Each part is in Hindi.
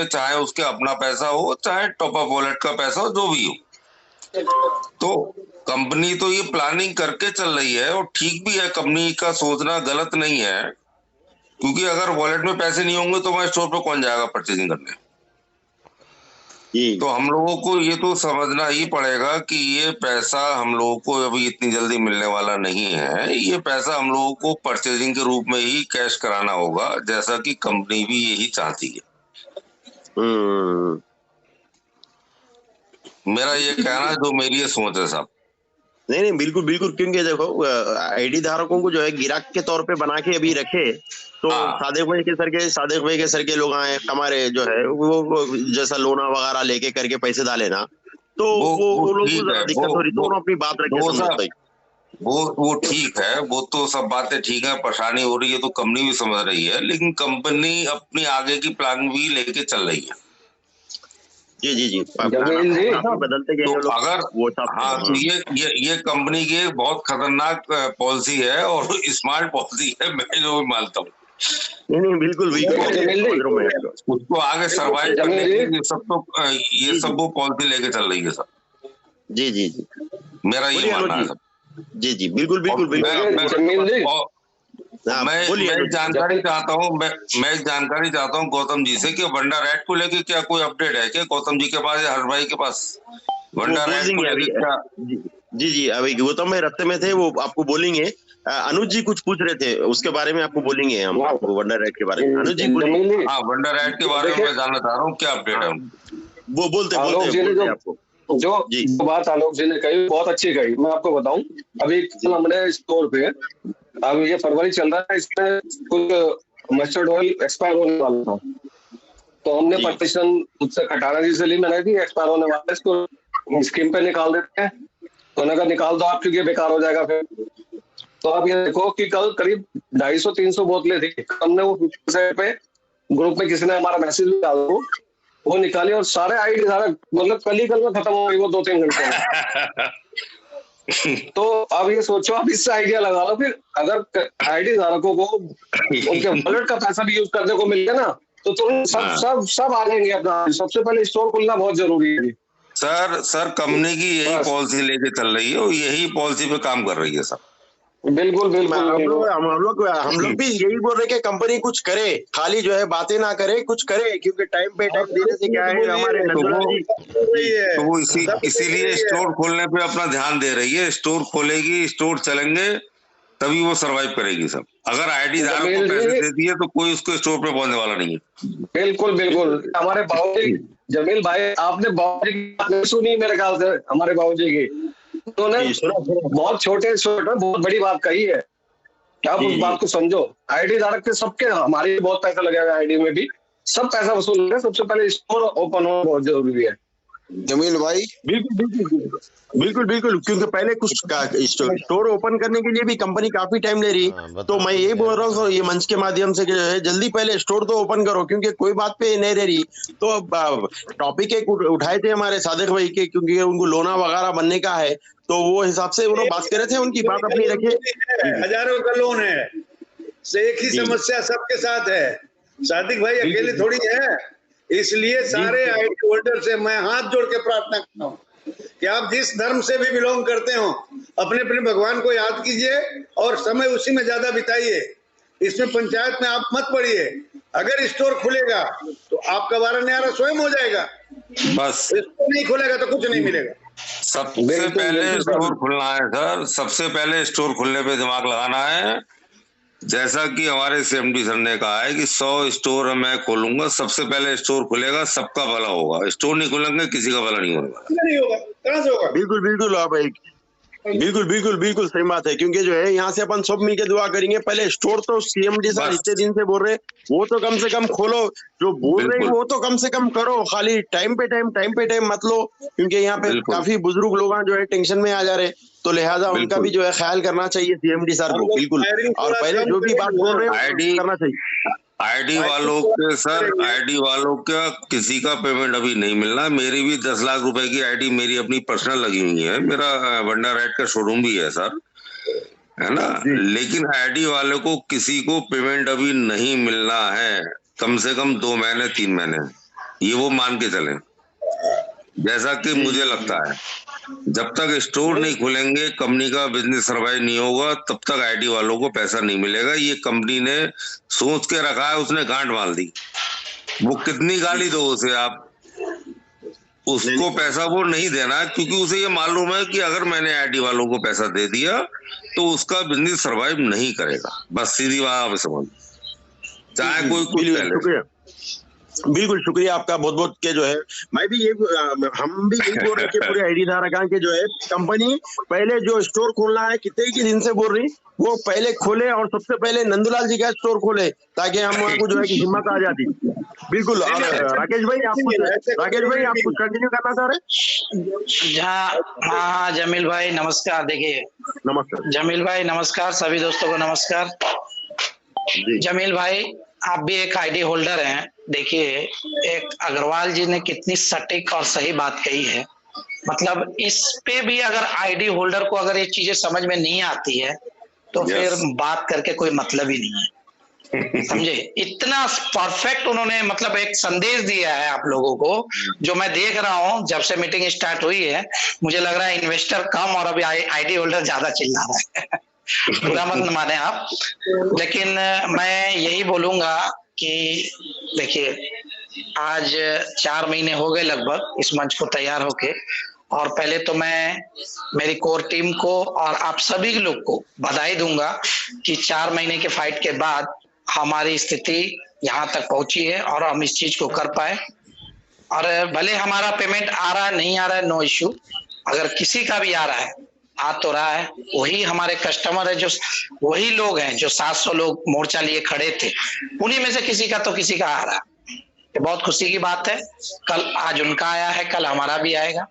में, चाहे उसके अपना पैसा हो चाहे टॉप अप वॉलेट का पैसा हो, जो भी हो, तो कंपनी तो ये प्लानिंग करके चल रही है और ठीक भी है। कंपनी का सोचना गलत नहीं है, क्योंकि अगर वॉलेट में पैसे नहीं होंगे तो वहां स्टोर पे कौन जाएगा परचेजिंग करने। तो हम लोगों को ये तो समझना ही पड़ेगा कि ये पैसा हम लोगों को अभी इतनी जल्दी मिलने वाला नहीं है। ये पैसा हम लोगों को परचेजिंग के रूप में ही कैश कराना होगा, जैसा कि कंपनी भी यही चाहती है। मेरा ये कहना, जो मेरी ये सोच है साहब। नहीं नहीं, बिल्कुल बिल्कुल, क्योंकि देखो आईडी धारकों को जो है गिराक के तौर पे बना के अभी रखे, तो सादिक भाई के सर के लोग आए हमारे जो है वो जैसा लोना वगैरह लेके करके पैसे डाले ना, तो वो लोग को जरा दिक्कत हो रही, तो उन्होंने अपनी बात रखे। वो ठीक है, वो तो सब बातें ठीक है, परेशानी हो रही है तो कंपनी भी समझ रही है, लेकिन कंपनी अपनी आगे की प्लान भी लेके चल रही है। जी जी जी, बदलते गए तो अगर वो तो ये कंपनी की एक बहुत खतरनाक पॉलिसी है और स्मार्ट पॉलिसी है, मैं जो भी मानता हूँ। नहीं बिल्कुल बिल्कुल, उसको आगे सर्वाइव करने के लिए ये सब वो पॉलिसी लेके चल रही है सब। जी जी जी, मेरा ये मानना है सब। जी जी बिल्कुल बिल्कुल बिल्कुल। मैं जानकारी चाहता हूँ गौतम जी से कि वंडा रैट को लेके क्या कोई अपडेट है क्या गौतम जी के पास या हर भाई के पास? वंडा रैट को लेके क्या? जी जी, अभी गौतम भाई रास्ते में थे, वो आपको बोलेंगे। अनुज जी कुछ पूछ रहे थे, उसके बारे में आपको बोलेंगे हम, आपको वंडा रैट के बारे में। अनुज जी बोलिए। हाँ, वंडा रैट के बारे में मैं जानना चाह रहा हूँ, क्या अपडेट है? वो बोलते आपको जो बात आलोक जी ने कही बहुत अच्छी कही। मैं आपको बताऊं, अभी हमने स्टोर पे, अब ये फरवरी चल रहा है, इसमें कुछ मस्टर्ड ऑयल एक्सपायर होने वाला था, तो हमने परमिशन मुझसे खटाना जी से ली। मैंने कि एक्सपायर होने वाला है, इसको स्कीम पे निकाल देते हैं। तो उन्होंने कहा निकाल दो आप, क्योंकि बेकार हो जाएगा फिर। तो आप ये देखो कि कल करीब 250-300 बोतलें थी, हमने वो पे ग्रुप में किसी ने हमारा मैसेज डाला, वो निकाली और सारे आईडी धारक मतलब कल में खत्म हो गई वो 2-3 घंटे में। तो अब ये सोचो, आप इससे आइडिया लगा लो, फिर अगर आईडी धारकों को उनके वॉलेट का पैसा भी यूज करने को मिल गया ना, तो तुम सब आ जाएंगे अपना। सबसे पहले स्टोर खुलना बहुत जरूरी है। सर कंपनी की यही पॉलिसी लेके चल रही है और यही पॉलिसी पे काम कर रही है सर। बिल्कुल बिल्कुल, हम लोग भी यही बोल रहे कि कंपनी कुछ करे, खाली जो है बातें ना करे, कुछ करे, क्योंकि टाइम पे टाइम देने से क्या है हमारे तो वो इसीलिए स्टोर खोलने पे अपना ध्यान दे रही है। स्टोर खोलेगी, स्टोर चलेंगे, तभी वो सरवाइव करेगी सब। अगर आईडी धारक को पैसे दे दिए तो कोई उसको स्टोर पे पहुंचने वाला नहीं है। बिल्कुल बिल्कुल, हमारे बाबूजी जमील भाई, आपने बाबूजी की बात नहीं सुनी मेरे ख्याल से, हमारे बाबूजी की, उन्होंने बहुत छोटे बहुत बड़ी बात कही है। आप उस बात को समझो। आईडी धारक के सबके, हमारे बहुत पैसा लगेगा आईडी में भी, सब पैसा वसूल है। सबसे पहले स्टोर ओपन होना बहुत जरूरी है। जमील भाई बिल्कुल बिल्कुल, क्योंकि पहले कुछ स्टोर ओपन करने के लिए भी कंपनी काफी टाइम ले रही। तो मैं यही बोल रहा हूँ ये मंच के माध्यम से जो है जल्दी पहले स्टोर तो ओपन करो, क्योंकि कोई बात पे नहीं रह रही। तो टॉपिक एक उठाए थे हमारे सादिक भाई के, क्योंकि उनको लोना वगैरह बनने का है, तो वो हिसाब से उन्होंने बात करे थे, उनकी बात अपनी रखे। हजारों का लोन है, एक ही समस्या सबके साथ है। सादिक भाई अकेले थोड़ी है, इसलिए सारे आईडी होल्डर से मैं हाथ जोड़ के प्रार्थना करता हूँ कि आप जिस धर्म से भी बिलोंग करते हो, अपने अपने भगवान को याद कीजिए और समय उसी में ज्यादा बिताइए। इसमें पंचायत में आप मत पड़िए। अगर स्टोर खुलेगा तो आपका वारा न्यारा स्वयं हो जाएगा, बस। स्टोर नहीं खुलेगा तो कुछ नहीं मिलेगा। सबसे पहले स्टोर खुलना है सर, सबसे पहले स्टोर खुलने पे दिमाग लगाना है। जैसा कि हमारे सीएमडी सर ने कहा है कि 100 स्टोर मैं खोलूंगा, सबसे पहले स्टोर खुलेगा, सबका भला होगा। स्टोर नहीं खुलेंगे, किसी का भला नहीं होगा। कहाँ से होगा? बिल्कुल बिल्कुल, आप बिल्कुल सही बात है, क्योंकि जो है यहाँ से अपन सब मिलकर दुआ करेंगे। पहले स्टोर तो सीएमडी सर इतने दिन से बोल रहे, वो तो कम से कम खोलो, जो बोल रहे वो तो कम से कम करो। खाली टाइम पे टाइम मत लो, क्योंकि यहाँ पे काफी बुजुर्ग लोग जो है टेंशन में आ जा रहे, तो लिहाजा उनका भी जो है ख्याल करना चाहिए सीएमडी सर को। बिल्कुल, और पहले जो भी बात बोल रहे हैं करना चाहिए। आईडी वालों के सर, आईडी वालों का किसी का पेमेंट अभी नहीं मिलना। मेरी भी 10 लाख रुपए की आईडी मेरी अपनी पर्सनल लगी हुई है, मेरा वंडा रैट का शोरूम भी है सर, है ना। लेकिन आईडी वालों को किसी को पेमेंट अभी नहीं मिलना है, कम से कम 2 महीने 3 महीने। ये वो मान के चलें। जैसा कि मुझे लगता है जब तक स्टोर नहीं खुलेंगे कंपनी का बिजनेस सर्वाइव नहीं होगा, तब तक आईटी वालों को पैसा नहीं मिलेगा। ये कंपनी ने सोच के रखा है, उसने गांठ मार दी। वो कितनी गाली दो उसे आप, उसको पैसा वो नहीं देना, क्योंकि उसे ये मालूम है कि अगर मैंने आईटी वालों को पैसा दे दिया तो उसका बिजनेस सर्वाइव नहीं करेगा। बस सीधी बात आप समझ, चाहे कोई कुछ शुक्रिया, बिल्कुल शुक्रिया आपका बहुत बहुत के जो है। मैं भी ये हम भी यही बोल रहे थे पूरे आईडी धारक के जो है कंपनी पहले जो स्टोर खोलना है कितने ही दिन से बोल रही, वो पहले खोले और सबसे पहले नंदूलाल जी का स्टोर खोले ताकि हम को जो है कि हिम्मत आ जाती। बिल्कुल। और राकेश भाई आप कुछ कंटिन्यू करना चाह रहे? हाँ जमील भाई नमस्कार। देखिए नमस्कार जमील भाई, नमस्कार सभी दोस्तों को नमस्कार। जमील भाई आप भी एक आईडी होल्डर हैं। देखिए एक अग्रवाल जी ने कितनी सटीक और सही बात कही है। मतलब इस पे भी अगर आईडी होल्डर को अगर ये चीजें समझ में नहीं आती है तो फिर बात करके कोई मतलब ही नहीं है। समझे? इतना परफेक्ट उन्होंने मतलब एक संदेश दिया है आप लोगों को, जो मैं देख रहा हूँ जब से मीटिंग स्टार्ट हुई है। मुझे लग रहा है इन्वेस्टर कम और अभी आईडी होल्डर ज्यादा चिल्ला रहा है। पूरा मत माने आप, लेकिन मैं यही बोलूंगा कि देखिए आज 4 महीने हो गए लगभग इस मंच को तैयार होके, और पहले तो मैं मेरी कोर टीम को और आप सभी लोग को बधाई दूंगा कि 4 महीने के फाइट के बाद हमारी स्थिति यहाँ तक पहुंची है और हम इस चीज को कर पाए। और भले हमारा पेमेंट आ रहा है नहीं आ रहा है नो इश्यू, अगर किसी का भी आ रहा है आ तो रहा है, वही हमारे कस्टमर है, जो वही लोग हैं जो 700 लोग मोर्चा लिए खड़े थे, उन्हीं में से किसी का तो किसी का आ रहा है। ये बहुत खुशी की बात है। कल आज उनका आया है, कल हमारा भी आएगा।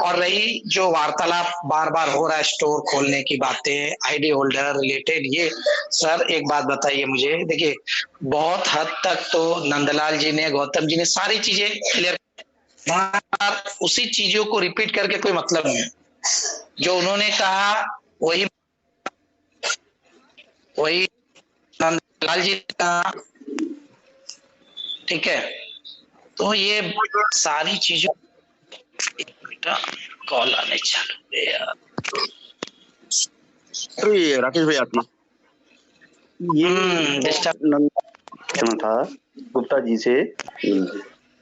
और रही जो वार्तालाप बार बार हो रहा है स्टोर खोलने की बातें, आईडी होल्डर रिलेटेड, ये सर एक बात बताइए मुझे। देखिए बहुत हद तक तो नंदलाल जी ने, गौतम जी ने सारी चीजें क्लियर, उसी चीजों को रिपीट करके कोई मतलब नहीं है। जो उन्होंने कहा वही नंदलाल जी ने कहा, ठीक है? तो ये सारी चीजों, कॉल आने चालू है यार। राकेश भाई आपने ये था गुप्ता जी से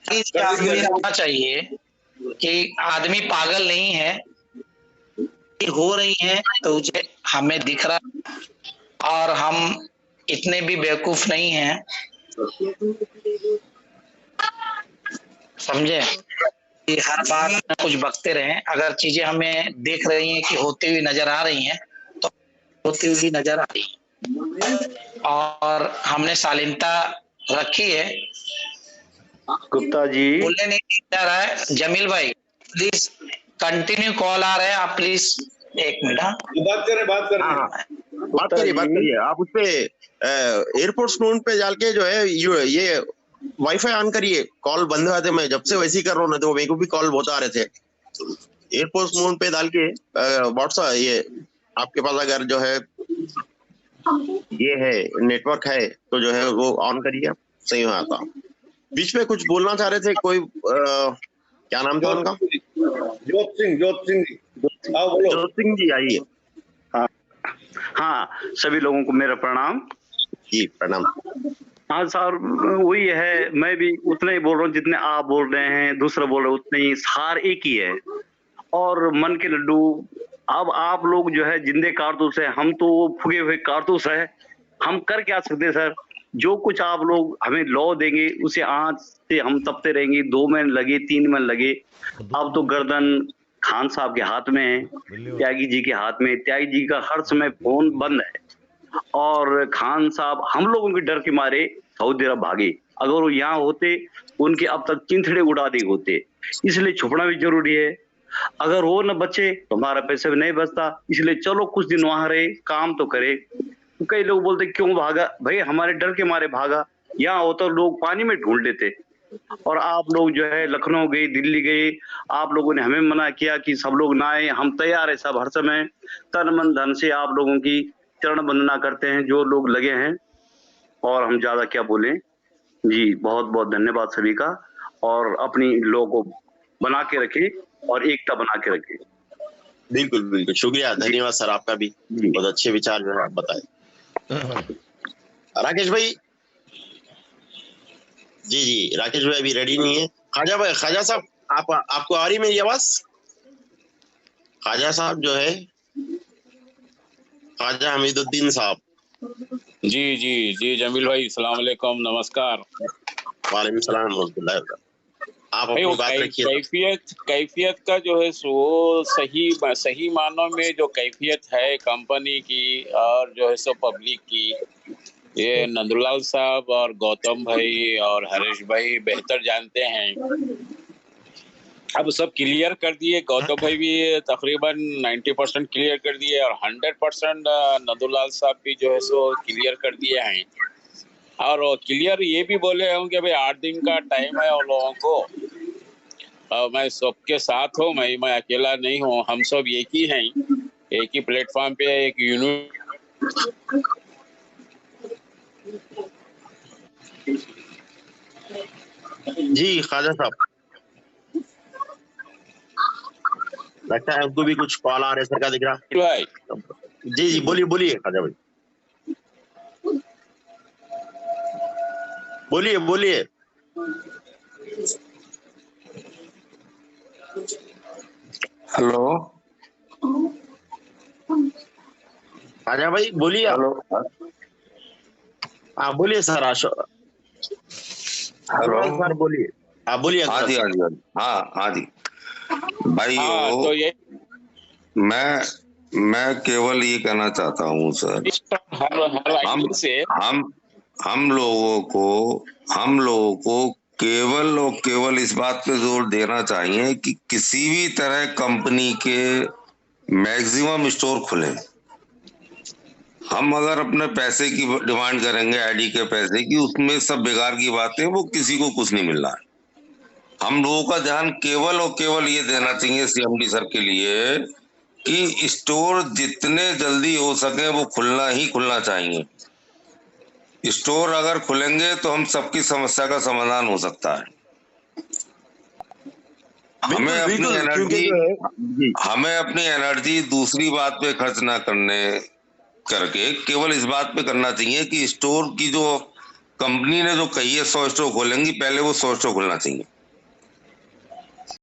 होना चाहिए कि आदमी पागल नहीं है, हो रही है तो हमें दिख रहा है और हम इतने भी बेवकूफ नहीं हैं, समझे? कि हर बात में कुछ बकते रहें। अगर चीजें हमें देख रही हैं कि होती हुई नजर आ रही हैं तो होती हुई नजर आ रही है और हमने शालीनता रखी है। गुप्ता जी बोलने नहीं जा रहा है। जमील भाई प्लीज कंटिन्यू, कॉल आ रहे हैं, आप प्लीज एक मिनट बात करिए। आप उस पे एयरपोर्ट स्टोन पे जाल के जो है ये वाईफाई ऑन करिए, कॉल बंद हुआ थे। मैं जब से वैसे ही कर रहा हूँ, तो मेरे को भी कॉल बहुत आ रहे थे। एयरपोर्ट स्टोन पे डाल के व्हाट्सएप, ये आपके पास अगर जो है ये है नेटवर्क है तो जो है वो ऑन करिए, सही हो आता। बीच में कुछ बोलना चाह रहे थे कोई, क्या नाम था उनका? जोत सिंह जी आइए। हाँ सभी लोगों को मेरा प्रणाम जी। प्रणाम। हाँ सर, वही है, मैं भी उतना ही बोल रहा हूँ जितने आप बोल रहे हैं, दूसरा बोल रहे हैं उतने ही, सार एक ही है। और मन के लड्डू, अब आप लोग जो है जिंदे कारतूस है, हम तो वो फुगे हुए कारतूस है। हम कर क्या सकते सर? जो कुछ आप लोग हमें लॉ देंगे उसे आंच से हम तपते रहेंगे। 2 महीने लगे, 3 महीने लगे, अब तो गर्दन खान साहब के हाथ में है, त्यागी जी के हाथ में। त्यागी जी का हर समय फोन बंद है और खान साहब हम लोगों के डर के मारे सऊदी अरब भागे। अगर वो यहाँ होते उनके अब तक चिंथड़े उड़ा दिए होते, इसलिए छुपना भी जरूरी है। अगर वो न बचे तो हमारा पैसा भी नहीं बचता, इसलिए चलो कुछ दिन वहां रहे, काम तो करे। तो कई लोग बोलते क्यों भागा? भाई हमारे डर के मारे भागा। यहाँ होता लोग पानी में ढूंढ लेते। और आप लोग जो है लखनऊ गए, दिल्ली गए, आप लोगों ने हमें मना किया कि सब लोग ना आए। हम तैयार है सब, हर समय तन मन धन से आप लोगों की चरण वंदना करते हैं जो लोग लगे हैं। और हम ज्यादा क्या बोलें जी, बहुत बहुत धन्यवाद सभी का। और अपनी लोगों को बना के रखे और एकता बना के रखे। बिल्कुल बिल्कुल, शुक्रिया, धन्यवाद सर आपका भी, बहुत अच्छे विचार जो है आप बताए। राकेश भाई जी, राकेश भाई अभी रेडी नहीं है। ख्वाजा भाई, ख्वाजा साहब आपको आ रही मेरी आवाज? ख्वाजा साहब जो है, ख्वाजा हमीदुद्दीन साहब। जी जी जी जमील भाई, सलाम अलैकुम, नमस्कार। वालेकुम सलाम रहमतुल्लाहि व बरकातहू। आप अपनी बात रखिए। कैफियत का जो है सो सही मानों में जो कैफियत है कंपनी की और जो है सो पब्लिक की, ये नंदुलाल साहब और गौतम भाई और हरीश भाई बेहतर जानते हैं। अब सब क्लियर कर दिए, गौतम भाई भी तकरीबन 90% क्लियर कर दिए और 100% नंदुलाल साहब भी जो है सो क्लियर कर दिए हैं। और क्लियर ये भी बोले हूँ कि भाई 8 दिन का टाइम है उन लोगों को। मैं सबके साथ हूँ, मैं अकेला नहीं हूँ, हम सब एक ही हैं, एक ही प्लेटफॉर्म पे, एक यूनिट। जी ख्वाजा साहब, लगता है उनको भी कुछ कॉल आ रहे सर का दिख रहा। जी जी बोलिए बोलिए ख्वाजा भाई, बोलिए बोलिए। हेलो ख्वाजा भाई बोलिए। हेलो हाँ बोलिए सर। हेलो सर बोलिए, आप बोलिए। हाँ जी हाँ जी हाँ जी भाई। तो ये मैं केवल ये कहना चाहता हूँ सर, हम लोगों को केवल और केवल इस बात पे जोर देना चाहिए कि किसी भी तरह कंपनी के मैक्सिमम स्टोर खुले। हम अगर अपने पैसे की डिमांड करेंगे, आईडी के पैसे की, उसमें सब बेकार की बातें, वो किसी को कुछ नहीं मिल रहा है। हम लोगों का ध्यान केवल और केवल ये देना चाहिए सीएमडी सर के लिए कि स्टोर जितने जल्दी हो सके वो खुलना ही खुलना चाहिए। स्टोर अगर खुलेंगे तो हम सबकी समस्या का समाधान हो सकता है। हमें अपनी एनर्जी दूसरी बात पे खर्च ना करके केवल इस बात पे करना चाहिए कि स्टोर की जो कंपनी ने जो कही है 100 स्टोर खोलेंगी, पहले वो 100 स्टोर खुलना चाहिए।